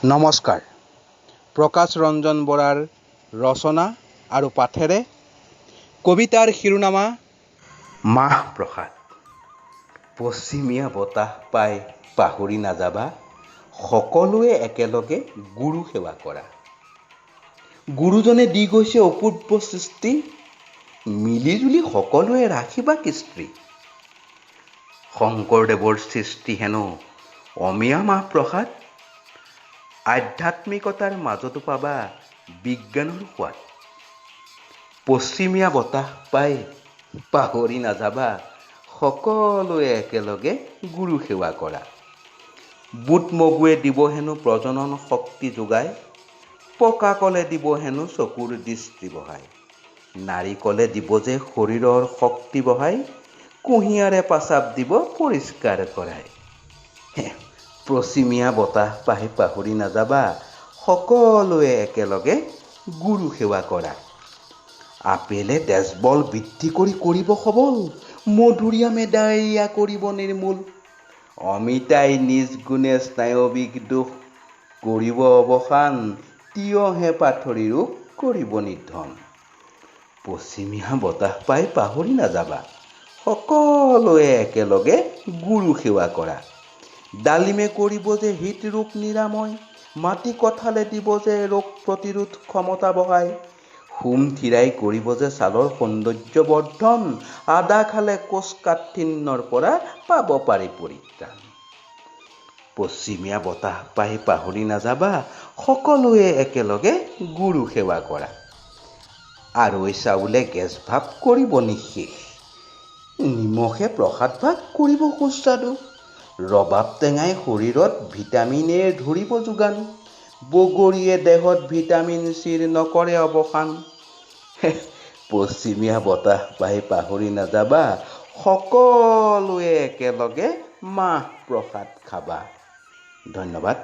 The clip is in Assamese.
নমস্কাৰ। প্ৰকাশ ৰঞ্জন বৰাৰ ৰচনা আৰু পাঠেৰে কবিতাৰ শিৰোনামা মাহ প্ৰসাদ। পশ্চিমীয়া বতাহ পাই পাহৰি নাযাবা, সকলোৱে একেলগে গুৰু সেৱা কৰা। গুৰুজনে দি গৈছে অপূৰ্ব সৃষ্টি, মিলিজুলি সকলোৱে ৰাখিবা কৃষ্টি। শংকৰদেৱৰ সৃষ্টি হেনো অমীয়া মাহ প্ৰসাদ, আধ্যাত্মিকতাৰ মাজতো পাবা বিজ্ঞানৰ সোৱাদ। পশ্চিমীয়া বতাহ পাই পাহৰি নাযাবা, সকলোৱে একেলগে গুৰু সেৱা কৰা। বুট মগুৱে দিব হেনো প্ৰজনন শক্তি যোগাই, পকা কলে দিব হেনো চকুৰ দৃষ্টি বঢ়াই, নাৰিকলে দিব যে শৰীৰৰ শক্তি বঢ়াই, কুঁহিয়াৰে পাচাব দিব পৰিষ্কাৰ কৰাই। পশ্চিমীয়া বতাহ পাই পাহৰি নাযাবা, সকলোৱে একেলগে গুৰু সেৱা কৰা। আপেলে তেজবল বৃদ্ধি কৰিব সবল, মধুৰিআমে ডায়েৰিয়া কৰিব নিৰ্মূল, অমিতাই নিজ গুণে স্নায়বিক দোষ কৰিব অৱসান, তিয়হে পাথৰী ৰোগ কৰিব নিধন। পশ্চিমীয়া বতাহ পাই পাহৰি নাযাবা, সকলোৱে একেলগে গুৰু সেৱা কৰা। ডালিমে কৰিব যে হৃদৰোগ নিৰাময়, মাটি কঁঠালে দিব যে ৰোগ প্ৰতিৰোধ ক্ষমতা বঢ়াই, হোমথিৰাই কৰিব যে ছালৰ সৌন্দৰ্য বৰ্ধন, আদা খালে কোষ্ঠকাঠিন্যৰ পৰা পাব পাৰি পৰিত্ৰাণ। পশ্চিমীয়া বতাহ পাই পাহৰি নাযাবা, সকলোৱে একেলগে গুৰু সেৱা কৰা। আৰৈ চাউলে গেছ ভাৱ কৰিব নিঃশেষ, নিমখে প্ৰসাদ ভাগ কৰিব সুস্বাদু, ৰবাব টেঙাই শৰীৰত ভিটামিন এ ধৰিব যোগান, বগৰীয়ে দেহত ভিটামিন চিৰ নকৰে অৱসান। পশ্চিমীয়া বতাহ পাই পাহৰি নাযাবা, সকলোৱে একেলগে মাহ প্ৰসাদ খাবা। ধন্যবাদ।